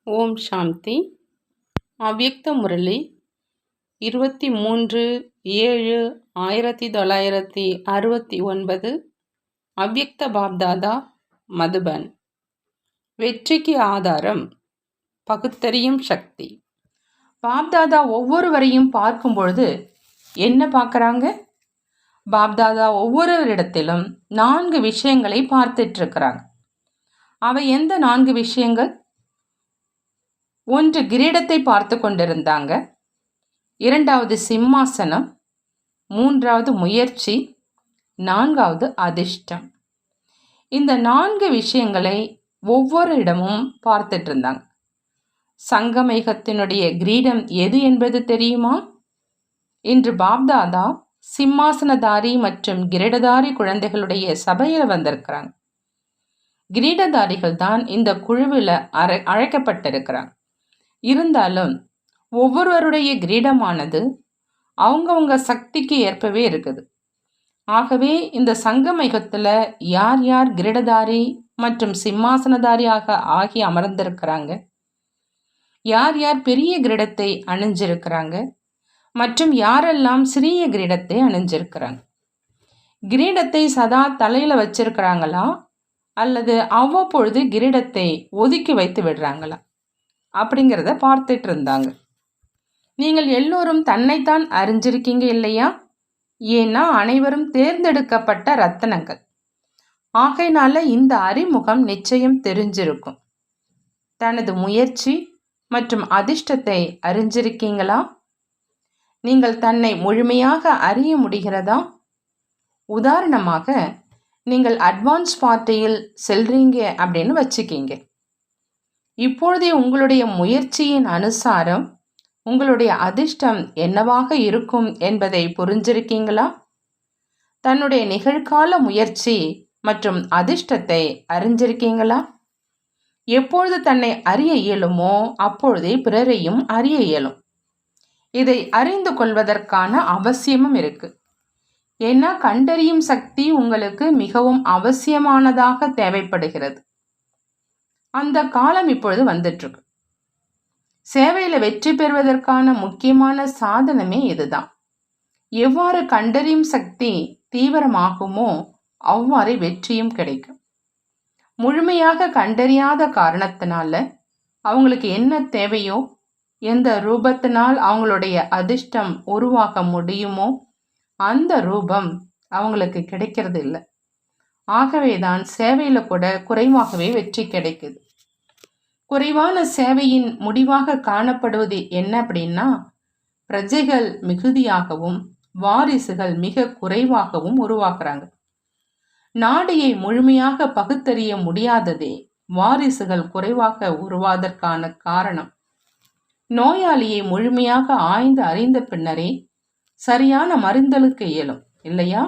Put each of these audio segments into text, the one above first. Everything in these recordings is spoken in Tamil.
ஓம் சாந்தி. அவ்யக்த முரளி 23/7/1969. அவ்யக்த பாப்தாதா, மதுபன். வெற்றிக்கு ஆதாரம் பகுத்தறியும் சக்தி. பாப்தாதா ஒவ்வொருவரையும் பார்க்கும் பொழுது என்ன பார்க்குறாங்க? பாப்தாதா ஒவ்வொருவரிடத்திலும் 4 விஷயங்களை பார்த்துட்டு இருக்கிறாங்க. அவை எந்த 4 விஷயங்கள்? 1 கிரீடத்தை பார்த்து கொண்டிருந்தாங்க, 2வது சிம்மாசனம், 3வது முயற்சி, 4வது அதிர்ஷ்டம். இந்த 4 விஷயங்களை ஒவ்வொரு இடமும் பார்த்துட்டு இருந்தாங்க. சங்கமயுகத்தினுடைய கிரீடம் எது என்பது தெரியுமா? இன்று பாப்தாதா சிம்மாசனதாரி மற்றும் கிரீடதாரி குழந்தைகளுடைய சபையில் வந்திருக்கிறாங்க. கிரீடதாரிகள் தான் இந்த குழுவில் அழைக்கப்பட்டிருக்கிறாங்க. இருந்தாலும் ஒவ்வொருவருடைய கிரீடமானது அவங்கவுங்க சக்திக்கு ஏற்பவே இருக்குது. ஆகவே இந்த சங்கமயுகத்தில் யார் யார் கிரீடதாரி மற்றும் சிம்மாசனதாரியாக ஆகி அமர்ந்திருக்கிறாங்க, யார் யார் பெரிய கிரீடத்தை அணிஞ்சிருக்கிறாங்க மற்றும் யாரெல்லாம் சிறிய கிரீடத்தை அணிஞ்சிருக்கிறாங்க, கிரீடத்தை சதா தலையில் வச்சிருக்கிறாங்களா அல்லது அவ்வப்பொழுது கிரீடத்தை ஒதுக்கி வைத்து விடுறாங்களா அப்படிங்கிறத பார்த்துட்டு இருந்தாங்க. நீங்கள் எல்லோரும் தன்னைத்தான் அறிஞ்சிருக்கீங்க இல்லையா? ஏன்னா அனைவரும் தேர்ந்தெடுக்கப்பட்ட ரத்தனங்கள். ஆகையினால இந்த அறிமுகம் நிச்சயம் தெரிஞ்சிருக்கும். தனது முயற்சி மற்றும் அதிர்ஷ்டத்தை அறிஞ்சிருக்கீங்களா? நீங்கள் தன்னை முழுமையாக அறிய முடிகிறதா? உதாரணமாக, நீங்கள் அட்வான்ஸ் பார்ட்டியில் செல்றீங்க அப்படின்னு வச்சுக்கிங்க. இப்பொழுதே உங்களுடைய முயற்சியின் அனுசாரம் உங்களுடைய அதிர்ஷ்டம் என்னவாக இருக்கும் என்பதை புரிஞ்சிருக்கீங்களா? தன்னுடைய நிகழ்கால முயற்சி மற்றும் அதிர்ஷ்டத்தை அறிஞ்சிருக்கீங்களா? எப்பொழுது தன்னை அறிய இயலுமோ அப்பொழுதே பிறரையும் அறிய இயலும். இதை அறிந்து கொள்வதற்கான அவசியமும் இருக்கு. ஏன்னா கண்டறியும் சக்தி உங்களுக்கு மிகவும் அவசியமானதாக தேவைப்படுகிறது. அந்த காலம் இப்பொழுது வந்துட்டு இருக்கு. சேவையில வெற்றி பெறுவதற்கான முக்கியமான சாதனமே இதுதான். எவ்வாறு கண்டறியும் சக்தி தீவிரமாகுமோ அவ்வாறு வெற்றியும் கிடைக்கும். முழுமையாக கண்டறியாத காரணத்தினால அவங்களுக்கு என்ன தேவையோ, எந்த ரூபத்தினால் அவங்களுடைய அதிர்ஷ்டம் உருவாக முடியுமோ அந்த ரூபம் அவங்களுக்கு கிடைக்கிறது இல்லை. ஆகவேதான் சேவையில கூட குறைவாகவே வெற்றி கிடைக்குது. குறைவான சேவையின் முடிவாக காணப்படுவது என்ன அப்படின்னா, பிரஜைகள் மிகுதியாகவும் வாரிசுகள் மிக குறைவாகவும் உருவாக்குறாங்க. நாடியை முழுமையாக பகுத்தறிய முடியாததே வாரிசுகள் குறைவாக உருவாவதற்கான காரணம். நோயாளியை முழுமையாக ஆய்ந்து அறிந்த பின்னரே சரியான மருந்தலுக்கு இயலும் இல்லையா?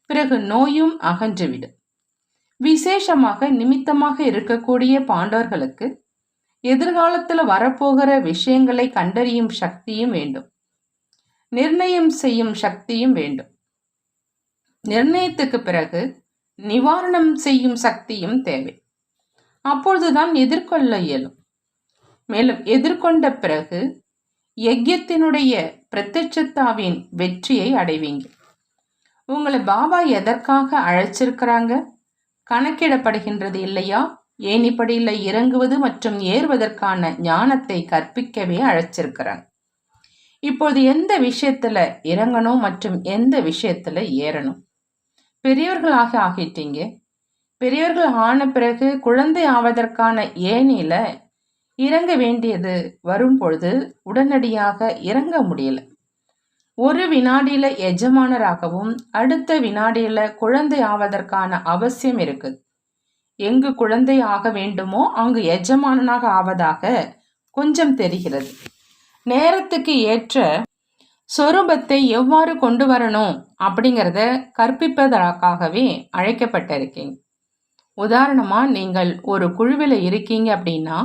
பிறகு நோயும் அகன்றுவிடும். விசேஷமாக நிமித்தமாக இருக்கக்கூடிய பாண்டவர்களுக்கு எதிர்காலத்தில் வரப்போகிற விஷயங்களை கண்டறியும் சக்தியும் வேண்டும், நிர்ணயம் செய்யும் சக்தியும் வேண்டும். நிர்ணயத்துக்கு பிறகு நிவாரணம் செய்யும் சக்தியும் தேவை. அப்பொழுதுதான் எதிர்கொள்ள இயலும். மேலும் எதிர்கொண்ட பிறகு யஜ்யத்தினுடைய பிரத்யட்சத்தாவின் வெற்றியை அடைவீங்க. உங்களை பாபா எதற்காக அழைச்சிருக்கிறாங்க? கணக்கிடப்படுகின்றது இல்லையா? ஏணிப்படியில் இறங்குவது மற்றும் ஏறுவதற்கான ஞானத்தை கற்பிக்கவே அழைச்சிருக்கிறாங்க. இப்போது எந்த விஷயத்துல இறங்கணும் மற்றும் எந்த விஷயத்துல ஏறணும்? பெரியவர்களாக ஆகிட்டீங்க. பெரியவர்கள் ஆன பிறகு குழந்தை ஆவதற்கான ஏணியில இறங்க வேண்டியது வரும் பொழுது உடனடியாக இறங்க முடியல. ஒரு வினாடியில எஜமானராகவும் அடுத்த வினாடியில குழந்தை ஆவதற்கான அவசியம் இருக்குது. எங்கு குழந்தை ஆக வேண்டுமோ அங்கு எஜமானனாக ஆவதாக கொஞ்சம் தெரிகிறது. நேரத்துக்கு ஏற்ற சொரூபத்தை எவ்வாறு கொண்டு வரணும் அப்படிங்கிறத கற்பிப்பதற்காகவே அழைக்கப்பட்டிருக்கீங்க. உதாரணமா, நீங்கள் ஒரு குழுவில் இருக்கீங்க அப்படின்னா,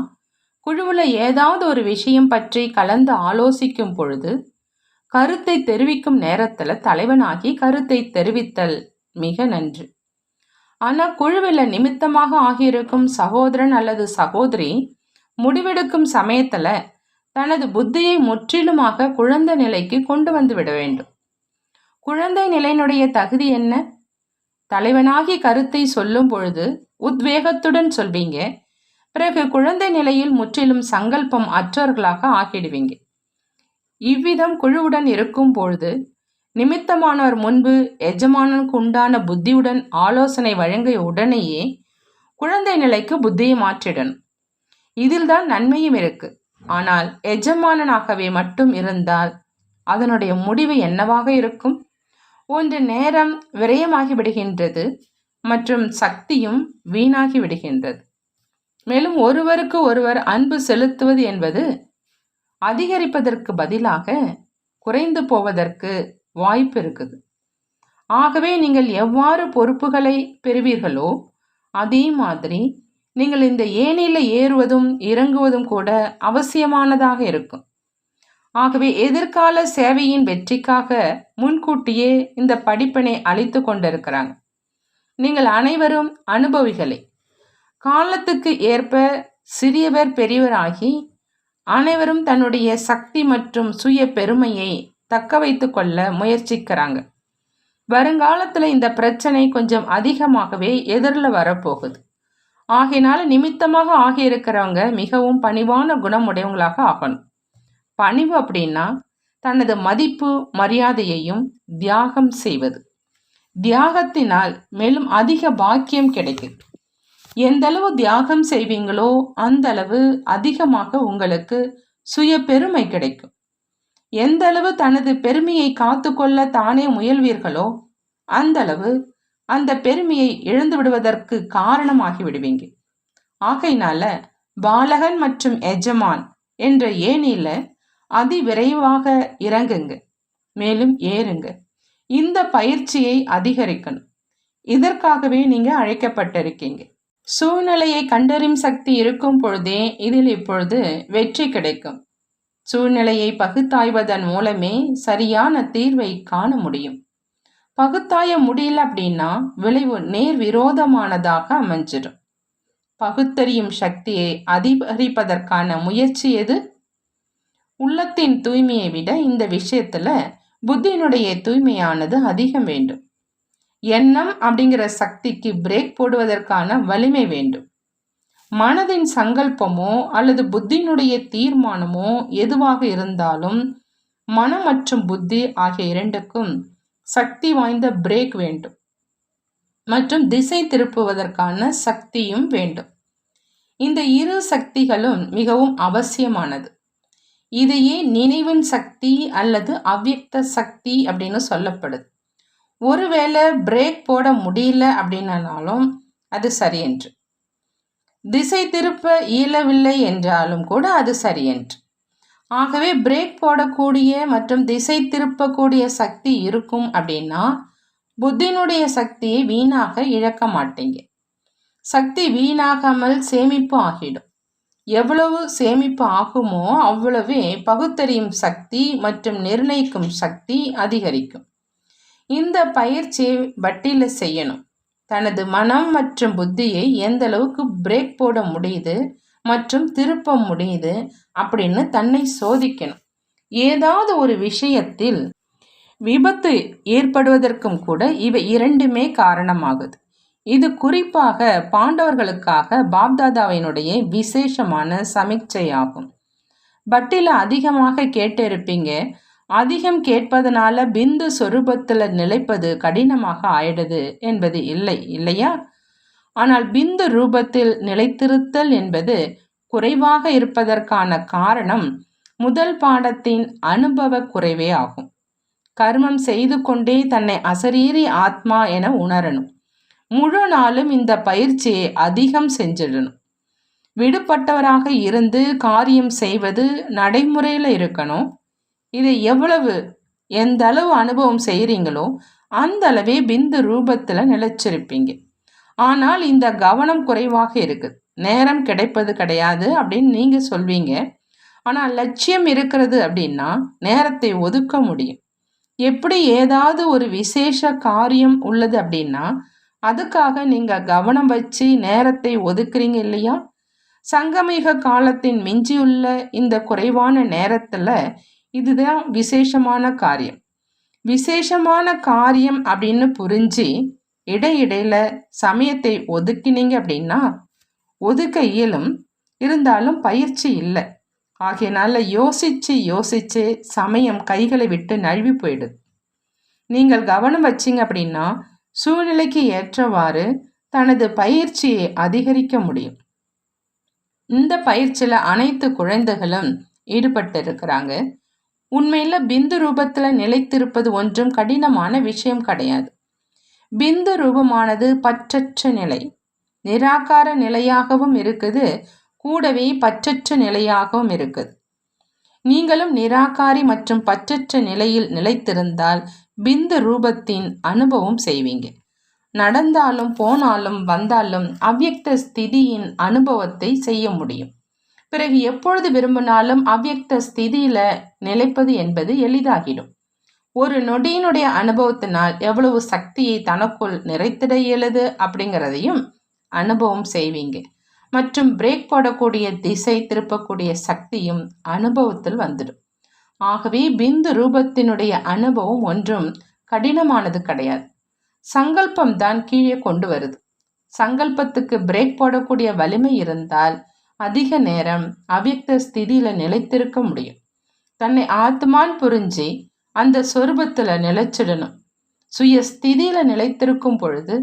குழுவில் ஏதாவது ஒரு விஷயம் பற்றி கலந்து ஆலோசிக்கும் பொழுது கருத்தை தெரிவிக்கும் நேரத்துல தலைவனாகி கருத்தை தெரிவித்தல் மிக நன்று. ஆனா குழுவில் நிமித்தமாக ஆகியிருக்கும் சகோதரன் அல்லது சகோதரி முடிவெடுக்கும் சமயத்துல தனது புத்தியை முற்றிலுமாக குழந்தை நிலைக்கு கொண்டு வந்து விட வேண்டும். குழந்தை நிலையினுடைய தகுதி என்ன? தலைவனாகி கருத்தை சொல்லும் பொழுது உத்வேகத்துடன் சொல்வீங்க. பிறகு குழந்தை நிலையில் முற்றிலும் சங்கல்பம் அற்றவர்களாக ஆகிடுவீங்க. இவ்விதம் குழுவுடன் இருக்கும் பொழுது நிமித்தமானவர் முன்பு எஜமானனுக்கு உண்டான புத்தியுடன் ஆலோசனை வழங்கிய உடனேயே குழந்தை நிலைக்கு புத்தியை மாற்றிடணும். இதில்தான் நன்மையும் இருக்கு. ஆனால் எஜமானனாகவே மட்டும் இருந்தால் அதனுடைய முடிவு என்னவாக இருக்கும்? ஒன்று நேரம் விரயமாகி விடுகின்றது மற்றும் சக்தியும் வீணாகி விடுகின்றது. மேலும் ஒருவருக்கு ஒருவர் அன்பு செலுத்துவது என்பது அதிகரிப்பதற்கு பதிலாக குறைந்து போவதற்கு வாய்ப்பு இருக்குது. ஆகவே நீங்கள் எவ்வாறு பொறுப்புகளை பெறுவீர்களோ அதே மாதிரி நீங்கள் இந்த ஏணியில ஏறுவதும் இறங்குவதும் கூட அவசியமானதாக இருக்கும். ஆகவே எதிர்கால சேவையின் வெற்றிக்காக முன்கூட்டியே இந்த படிப்பினை அளித்து கொண்டிருக்கிறாங்க. நீங்கள் அனைவரும் அனுபவிகளே. காலத்துக்கு ஏற்ப சிறியவர் பெரியவராகி அனைவரும் தன்னுடைய சக்தி மற்றும் சுய பெருமையை தக்க வைத்து கொள்ள முயற்சிக்கிறாங்க. வருங்காலத்தில் இந்த பிரச்சனை கொஞ்சம் அதிகமாகவே எதிரில் வரப்போகுது. ஆகையினால நிமித்தமாக ஆகியிருக்கிறவங்க மிகவும் பணிவான குணமுடையவங்களாக ஆகணும். பணிவு அப்படின்னா தனது மதிப்பு மரியாதையையும் தியாகம் செய்வது. தியாகத்தினால் மேலும் அதிக பாக்கியம் கிடைக்கும். எந்த அளவு தியாகம் செய்வீங்களோ அந்த அளவு அதிகமாக உங்களுக்கு சுய பெருமை கிடைக்கும். எந்த அளவு தனது பெருமையை காத்து கொள்ள தானே முயல்வீர்களோ அந்த அளவு அந்த பெருமையை இழந்து விடுவதற்கு காரணமாகி விடுவீங்க. ஆகையினால பாலகன் மற்றும் எஜமான் என்ற ஏணியில அதிவிரைவாக இறங்குங்க, மேலும் ஏறுங்க. இந்த பயிற்சியை அதிகரிக்கணும். இதற்காகவே நீங்க அழைக்கப்பட்டிருக்கீங்க. சூழ்நிலையை கண்டறியும் சக்தி இருக்கும் பொழுதே இதில் இப்பொழுது வெற்றி கிடைக்கும். சூழ்நிலையை பகுத்தாய்வதன் மூலமே சரியான தீர்வை காண முடியும். பகுத்தாய முடியல அப்படின்னா விளைவு நேர் விரோதமானதாக அமைஞ்சிடும். பகுத்தறியும் சக்தியை அதிகரிப்பதற்கான முயற்சி எது? உள்ளத்தின் தூய்மையை விட இந்த விஷயத்துல புத்தியினுடைய தூய்மையானது அதிகம் வேண்டும். எண்ணம் அப்படிங்கிற சக்திக்கு பிரேக் போடுவதற்கான வலிமை வேண்டும். மனதின் சங்கல்பமோ அல்லது புத்தியினுடைய தீர்மானமோ எதுவாக இருந்தாலும் மனம் மற்றும் புத்தி ஆகிய இரண்டுக்கும் சக்தி வாய்ந்த பிரேக் வேண்டும் மற்றும் திசை திருப்புவதற்கான சக்தியும் வேண்டும். இந்த இரு சக்திகளும் மிகவும் அவசியமானது. இதையே நினைவின் சக்தி அல்லது அவ்வியக்த சக்தி அப்படின்னு சொல்லப்படுது. ஒருவேளை பிரேக் போட முடியல அப்படின்னாலும் அது சரியென்று, திசை திருப்ப இயலவில்லை என்றாலும் கூட அது சரியென்று. ஆகவே பிரேக் போடக்கூடிய மற்றும் திசை திருப்பக்கூடிய சக்தி இருக்கும் அப்படின்னா புத்தியினுடைய சக்தியை வீணாக இழக்க மாட்டீங்க. சக்தி வீணாகாமல் சேமிப்பு ஆகிடும். எவ்வளவு சேமிப்பு ஆகுமோ அவ்வளவே பகுத்தறியும் சக்தி மற்றும் நிர்ணயிக்கும் சக்தி அதிகரிக்கும். இந்த பயிற்சியை வட்டில செய்யணும். தனது மனம் மற்றும் புத்தியை எந்த அளவுக்கு பிரேக் போட முடியுது மற்றும் திருப்ப முடியுது அப்படின்னு தன்னை சோதிக்கணும். ஏதாவது ஒரு விஷயத்தில் விபத்து ஏற்படுவதற்கும் கூட இவை இரண்டுமே காரணமாகுது. இது குறிப்பாக பாண்டவர்களுக்காக பாப்தாதாவினுடைய விசேஷமான சமிக்சையாகும். பட்டில அதிகமாக கேட்டிருப்பீங்க. அதிகம் கேட்பதனால பிந்து சொரூபத்தில் நிலைப்பது கடினமாக ஆயிடுது என்பது இல்லை இல்லையா? ஆனால் பிந்து ரூபத்தில் நிலைத்திருத்தல் என்பது குறைவாக இருப்பதற்கான காரணம் முதல் பாடத்தின் அனுபவ குறைவே ஆகும். கர்மம் செய்து கொண்டே தன்னை அசரீரி ஆத்மா என உணரணும். முழு நாளும் இந்த பயிற்சியை அதிகம் செஞ்சிடணும். விடுபட்டவராக இருந்து காரியம் செய்வது நடைமுறையில் இருக்கணும். இதை எந்த அளவு அனுபவம் செய்கிறீங்களோ அந்த அளவே பிந்து ரூபத்தில் நிலைச்சிருப்பீங்க. ஆனால் இந்த கவனம் குறைவாக இருக்குது. நேரம் கிடைப்பது கிடையாது அப்படின்னு நீங்கள் சொல்வீங்க. ஆனால் லட்சியம் இருக்கிறது அப்படின்னா நேரத்தை ஒதுக்க முடியும். எப்படி ஏதாவது ஒரு விசேஷ காரியம் உள்ளது அப்படின்னா அதுக்காக நீங்கள் கவனம் வச்சு நேரத்தை ஒதுக்குறீங்க இல்லையா? சங்கமிக காலத்தின் மிஞ்சியுள்ள இந்த குறைவான நேரத்துல இதுதான் விசேஷமான காரியம். விசேஷமான காரியம் அப்படின்னு புரிஞ்சு இடையிடையில சமயத்தை ஒதுக்கினீங்க அப்படின்னா ஒதுக்க இயலும், இருந்தாலும் பயிற்சி இல்லை. ஆகையினால யோசிச்சு யோசிச்சு சமயம் கைகளை விட்டு நழுவி போயிடுது. நீங்கள் கவனம் வச்சிங்க அப்படின்னா சூழ்நிலைக்கு ஏற்றவாறு தனது பயிற்சியை அதிகரிக்க முடியும். இந்த பயிற்சியில அனைத்து குழந்தைகளும் ஈடுபட்டு இருக்கிறாங்க. உண்மையில பிந்து ரூபத்துல நிலைத்திருப்பது ஒன்றும் கடினமான விஷயம் கிடையாது. பிந்து ரூபமானது பற்றற்ற நிலை, நிராகார நிலையாகவும் இருக்குது, கூடவே பற்றற்ற நிலையாகவும் இருக்குது. நீங்களும் நிராகாரி மற்றும் பற்றற்ற நிலையில் நிலைத்திருந்தால் பிந்து ரூபத்தின் அனுபவம் செய்வீங்க. நடந்தாலும் போனாலும் வந்தாலும் அவ்யக்த ஸ்திதியின் அனுபவத்தை செய்ய முடியும். பிறகு எப்பொழுது விரும்பினாலும் அவ்யக்த ஸ்திதியில நிலைப்பது என்பது எளிதாகிடும். ஒரு நொடியினுடைய அனுபவத்தினால் எவ்வளவு சக்தியை தனக்குள் நிறைத்திட இயலுது அப்படிங்கிறதையும் அனுபவம் செய்வீங்க. மற்றும் பிரேக் போடக்கூடிய திசை திருப்பக்கூடிய சக்தியும் அனுபவத்தில் வந்துடும். ஆகவே பிந்து ரூபத்தினுடைய அனுபவம் ஒன்றும் கடினமானது கிடையாது. சங்கல்பம் தான் கீழே கொண்டு வருது. சங்கல்பத்துக்கு பிரேக் போடக்கூடிய வலிமை இருந்தால் அதிக நேரம் அவ்யக்த ஸ்திதியில நிலைத்திருக்க முடியும். தன்னை ஆத்மான் புரிஞ்சு அந்த சொரூபத்துல நிலைச்சிடணும். சுய ஸ்திதியில நிலைத்திருக்கும் பொழுது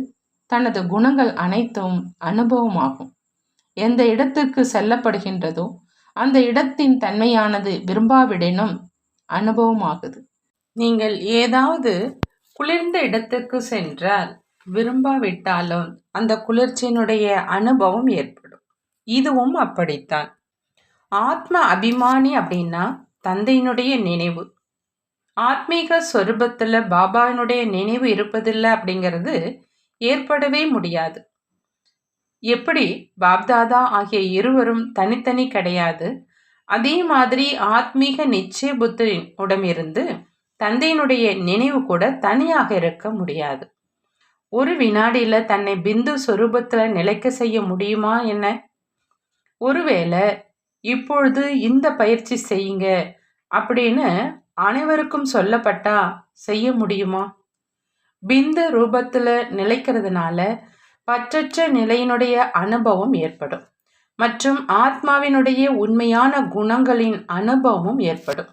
தனது குணங்கள் அனைத்தும் அனுபவமாகும். எந்த இடத்துக்கு செல்லப்படுகின்றதோ அந்த இடத்தின் தன்மையானது விரும்பாவிடனும் அனுபவமாகுது. நீங்கள் ஏதாவது குளிர்ந்த இடத்துக்கு சென்றால் விரும்பாவிட்டாலும் அந்த குளிர்ச்சியினுடைய அனுபவம் ஏற்படும். இதுவும் அப்படித்தான். ஆத்ம அபிமானி அப்படின்னா தந்தையினுடைய நினைவு. ஆத்மீக சொரூபத்துல பாபாவினுடைய நினைவு இருப்பதில்லை அப்படிங்கிறது ஏற்படவே முடியாது. எப்படி பாப்தாதா ஆகிய இருவரும் தனித்தனி கிடையாது, அதே மாதிரி ஆத்மீக நிச்சய புத்தியிடமிருந்து தந்தையினுடைய நினைவு கூட தனியாக இருக்க முடியாது. ஒரு வினாடியில தன்னை பிந்து சொரூபத்துல நிலைக்க செய்ய முடியுமா என்ன? ஒருவேளை இப்பொழுது இந்த பயிற்சி செய்யுங்க அப்படின்னு அனைவருக்கும் சொல்லப்பட்டா செய்ய முடியுமா? பிந்து ரூபத்துல நிலைக்கிறதுனால பற்றற்ற நிலையினுடைய அனுபவம் ஏற்படும் மற்றும் ஆத்மாவினுடைய உண்மையான குணங்களின் அனுபவமும் ஏற்படும்.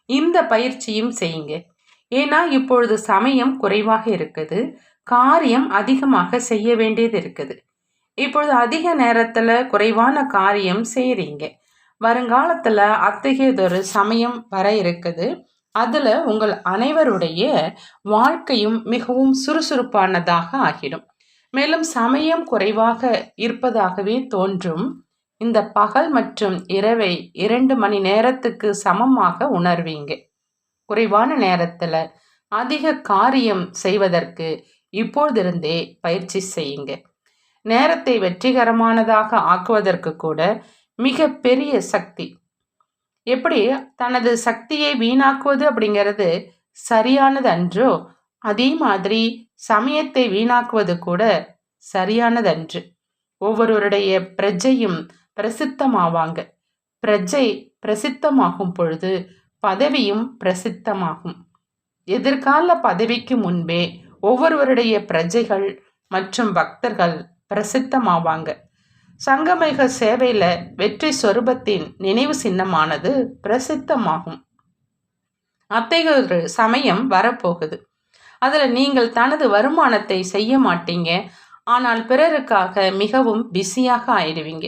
இந்த பயிற்சியும் செய்யுங்க. ஏன்னா இப்பொழுது சமயம் குறைவாக இருக்குது, காரியம் அதிகமாக செய்ய வேண்டியது இருக்குது. இப்பொழுது அதிக நேரத்துல குறைவான காரியம் செய்யறீங்க. வருங்காலத்துல அத்தகையதொரு சமயம் வர இருக்குது. அதுல உங்கள் அனைவருடைய வாழ்க்கையும் மிகவும் சுறுசுறுப்பானதாக ஆகிடும். மேலும் சமயம் குறைவாக இருப்பதாகவே தோன்றும். இந்த பகல் மற்றும் இரவை 2 மணி நேரத்துக்கு சமமாக உணர்வீங்க. குறைவான நேரத்துல அதிக காரியம் செய்வதற்கு இப்பொழுதிருந்தே பயிற்சி செய்யுங்க. நேரத்தை வெற்றிகரமானதாக ஆக்குவதற்கு கூட மிக பெரிய சக்தி. எப்படி தனது சக்தியை வீணாக்குவது அப்படிங்கிறது சரியானது அன்றோ, அதே மாதிரி சமயத்தை வீணாக்குவது கூட சரியானதன்று. ஒவ்வொருவருடைய பிரஜையும் பிரசித்தமாவாங்க. பிரஜை பிரசித்தமாகும் பொழுது பதவியும் பிரசித்தமாகும். எதிர்கால பதவிக்கு முன்பே ஒவ்வொருவருடைய பிரஜைகள் மற்றும் பக்தர்கள் பிரசித்தமாவாங்க. சங்கமிக சேவையில வெற்றி சொரூபத்தின் நினைவு சின்னமானது பிரசித்தமாகும். அத்தகைய ஒரு சமயம் வரப்போகுது. அதுல நீங்கள் தனது வருமானத்தை செய்ய மாட்டீங்க, ஆனால் பிறருக்காக மிகவும் பிஸியாக ஆயிடுவீங்க.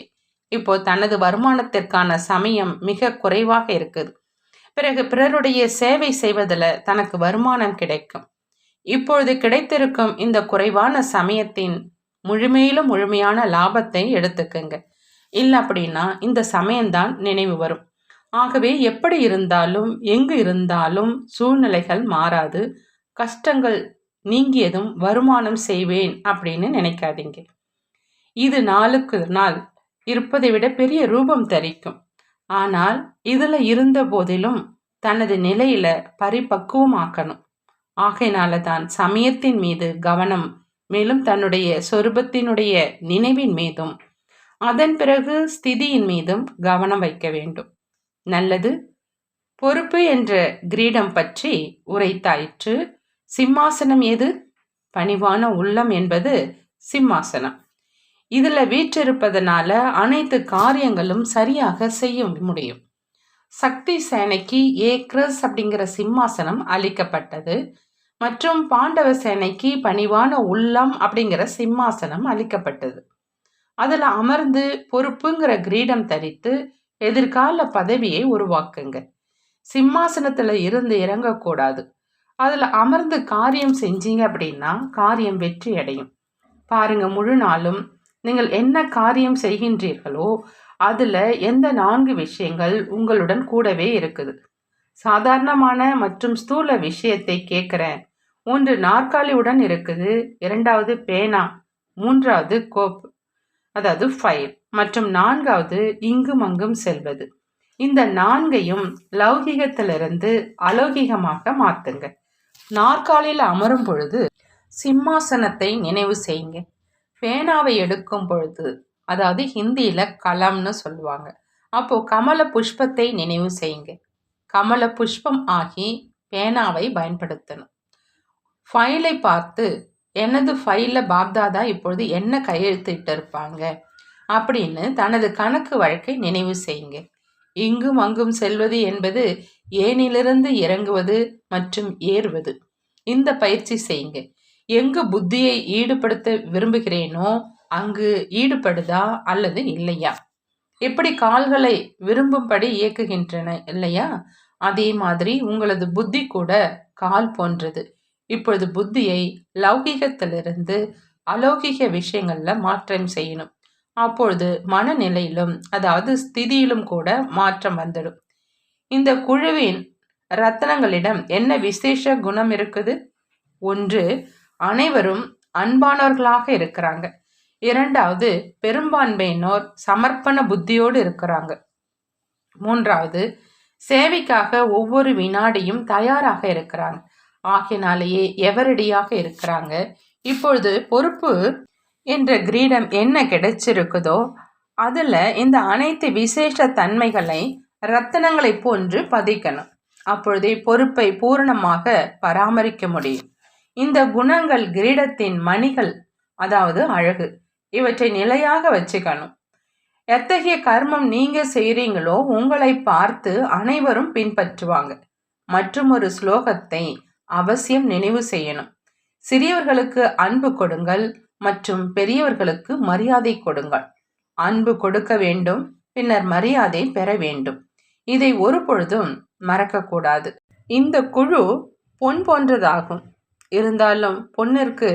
இப்போ தனது வருமானத்திற்கான சமயம் மிக குறைவாக இருக்குது. பிறகு பிறருடைய சேவை செய்வதில் தனக்கு வருமானம் கிடைக்கும். இப்பொழுது கிடைத்திருக்கும் இந்த குறைவான சமயத்தின் முழுமையிலும் முழுமையான லாபத்தை எடுத்துக்கங்க. இல்லை அப்படின்னா இந்த சமயம்தான் நினைவு வரும். ஆகவே எப்படி இருந்தாலும் எங்கு இருந்தாலும் சூழ்நிலைகள் மாறாது. கஷ்டங்கள் நீங்கியதும் வருமானம் செய்வேன் அப்படின்னு நினைக்காதீங்க. இது நாளுக்கு நாள் இருப்பதை விட பெரிய ரூபம் தரிக்கும். ஆனால் இதுல இருந்த போதிலும் தனது நிலையில பரிபக்குவமாக்கணும். ஆகையினால தான் சமயத்தின் மீது கவனம், மேலும் தன்னுடைய சொரூபத்தினுடைய நினைவின் மீதும் அதன் பிறகு ஸ்திதியின் மீதும் கவனம் வைக்க வேண்டும். நல்லது. பொறுப்பு என்ற கிரீடம் பற்றி உரைத்தாயிற்று. சிம்மாசனம் எது? பணிவான உள்ளம் என்பது சிம்மாசனம். இதுல வீற்றிருப்பதனால அனைத்து காரியங்களும் சரியாக செய்ய முடியும். சக்தி சேனைக்கு ஏக்ரஸ் அப்படிங்கிற சிம்மாசனம் அளிக்கப்பட்டது மற்றும் பாண்டவ சேனைக்கு பணிவான உள்ளம் அப்படிங்கிற சிம்மாசனம் அளிக்கப்பட்டது. அதுல அமர்ந்து பொறுப்புங்கிற கிரீடம் தரித்து எதிர்கால பதவியை உருவாக்குங்க. சிம்மாசனத்துல இருந்து இறங்கக்கூடாது. அதுல அமர்ந்து காரியம் செஞ்சீங்க அப்படின்னா காரியம் வெற்றி அடையும். பாருங்க, முழு நாளும் நீங்கள் என்ன காரியம் செய்கின்றீர்களோ அதுல எந்த 4 விஷயங்கள் உங்களுடன் கூடவே இருக்குது. சாதாரணமான மற்றும் ஸ்தூல விஷயத்தை கேட்கிறேன். 1 நாற்காலியுடன் இருக்குது, 2வது பேனா, 3வது கோப்பு அதாவது ஃபைல் மற்றும் 4வது இங்கும் அங்கும் செல்வது. இந்த 4ஐயும் லௌகிகத்திலிருந்து அலௌகிகமாக மாத்துங்க. நாற்காலியில் அமரும் பொழுது சிம்மாசனத்தை நினைவு செய்யுங்க. பேனாவை எடுக்கும் பொழுது, அதாவது ஹிந்தியில கலம்னு சொல்லுவாங்க, அப்போ கமல புஷ்பத்தை நினைவு செய்யுங்க. கமல புஷ்பம் ஆகி பேனாவை பயன்படுத்தணும். ஃபைலை பார்த்து எனது ஃபைலில் பாப்தாதா இப்பொழுது என்ன கையெழுத்திட்டு இருப்பாங்க அப்படின்னு தனது கணக்கு வழக்கை நினைவு செய்யுங்க. இங்கும் அங்கும் செல்வது என்பது ஏனிலிருந்து இறங்குவது மற்றும் ஏறுவது. இந்த பயிற்சி செய்யுங்க. எங்கு புத்தியை ஈடுபடுத்த விரும்புகிறேனோ அங்கு ஈடுபடுதா அல்லது இல்லையா? எப்படி கால்களை விரும்பும்படி இயக்குகின்றன இல்லையா? அதே மாதிரி உங்களது புத்தி கூட கால் போன்றது. இப்பொழுது புத்தியை லௌகிகத்திலிருந்து அலௌகிக விஷயங்கள்ல மாற்றம் செய்யணும். அப்பொழுது மனநிலையிலும் அதாவது ஸ்திதியிலும் கூட மாற்றம் வந்துடும். இந்த குழுவின் ரத்னங்களிடம் என்ன விசேஷ குணம் இருக்குது? 1, அனைவரும் அன்பானவர்களாக இருக்கிறாங்க. 2வது, பெரும்பான்மையினோர் சமர்ப்பண புத்தியோடு இருக்கிறாங்க. 3வது, சேவைக்காக ஒவ்வொரு வினாடியும் தயாராக இருக்கிறாங்க. ஆகினாலேயே எவரடியாக இருக்கிறாங்க. இப்பொழுது பொறுப்பு என்ற கிரீடம் என்ன கிடைச்சிருக்குதோ அதுல இந்த அனைத்து விசேஷ தன்மைகளை ரத்தினங்களை போன்று பதிக்கணும். அப்பொழுதே பொறுப்பை பூரணமாக பராமரிக்க முடியும். இந்த குணங்கள் கிரீடத்தின் மணிகள், அதாவது அழகு. இவற்றை நிலையாக வச்சுக்கணும். எத்தகைய கர்மம் நீங்க செய்றீங்களோ உங்களை பார்த்து அனைவரும் பின்பற்றுவாங்க. மற்றும் ஒரு ஸ்லோகத்தை அவசியம் நினைவு செய்யணும். சிறியவர்களுக்கு அன்பு கொடுங்கள் மற்றும் பெரியவர்களுக்கு மரியாதை கொடுங்கள். அன்பு கொடுக்க வேண்டும், பின்னர் மரியாதை பெற வேண்டும். இதை ஒரு பொழுதும் மறக்கக்கூடாது. இந்த குழு பொன் போன்றதாகும். இருந்தாலும் பொன்னிற்கு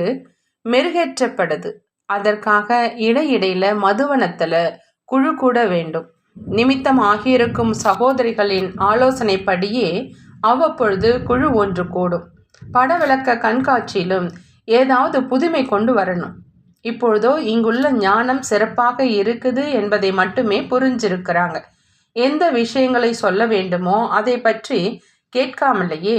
மெருகேற்றப்படுது. அதற்காக இடையிடையில மதுவனத்துல குழு கூட வேண்டும். நிமித்தம் ஆகியிருக்கும் சகோதரிகளின் ஆலோசனைப்படியே அவ்வப்பொழுது குழு ஒன்று கூடும். படவிளக்க கண்காட்சியிலும் ஏதாவது புதுமை கொண்டு வரணும். இப்பொழுதோ இங்குள்ள ஞானம் சிறப்பாக இருக்குது என்பதை மட்டுமே புரிஞ்சிருக்கிறாங்க. எந்த விஷயங்களை சொல்ல வேண்டுமோ அதை பற்றி கேட்காமலேயே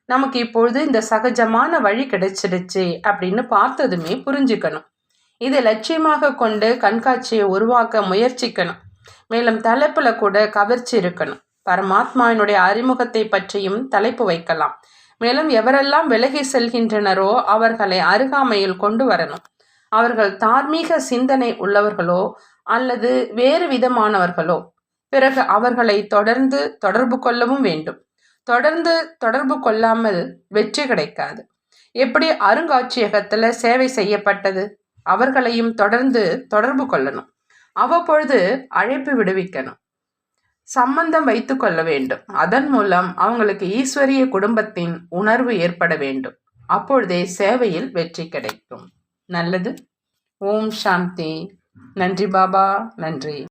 நமக்கு இப்பொழுது இந்த சகஜமான வழி கிடைச்சிடுச்சு அப்படின்னு பார்த்ததுமே புரிஞ்சுக்கணும். இதை லட்சியமாக கொண்டு கண்காட்சியை உருவாக்க முயற்சிக்கணும். மேலும் தலைப்புல கூட கவர்ச்சி இருக்கணும். பரமாத்மாவினுடைய அறிமுகத்தை பற்றியும் தலைப்பு வைக்கலாம். மேலும் எவரெல்லாம் விலகி செல்கின்றனரோ அவர்களை அருகாமையில் கொண்டு வரணும். அவர்கள் தார்மீக சிந்தனை உள்ளவர்களோ அல்லது வேறு விதமானவர்களோ, பிறகு அவர்களை தொடர்ந்து தொடர்பு கொள்ளவும் வேண்டும். தொடர்ந்து தொடர்பு கொள்ளாமல் வெற்றி கிடைக்காது. எப்படி அருங்காட்சியகத்துல சேவை செய்யப்பட்டது, அவர்களையும் தொடர்ந்து தொடர்பு கொள்ளணும். அவ்வப்பொழுது அழைப்பு விடுவிக்கணும். சம்பந்தம் வைத்து கொள்ள வேண்டும். அதன் மூலம் அவங்களுக்கு ஈஸ்வரிய குடும்பத்தின் உணர்வு ஏற்பட வேண்டும். அப்பொழுதே சேவையில் வெற்றி கிடைக்கும். நல்லது. ஓம் சாந்தி. நன்றி பாபா. நன்றி.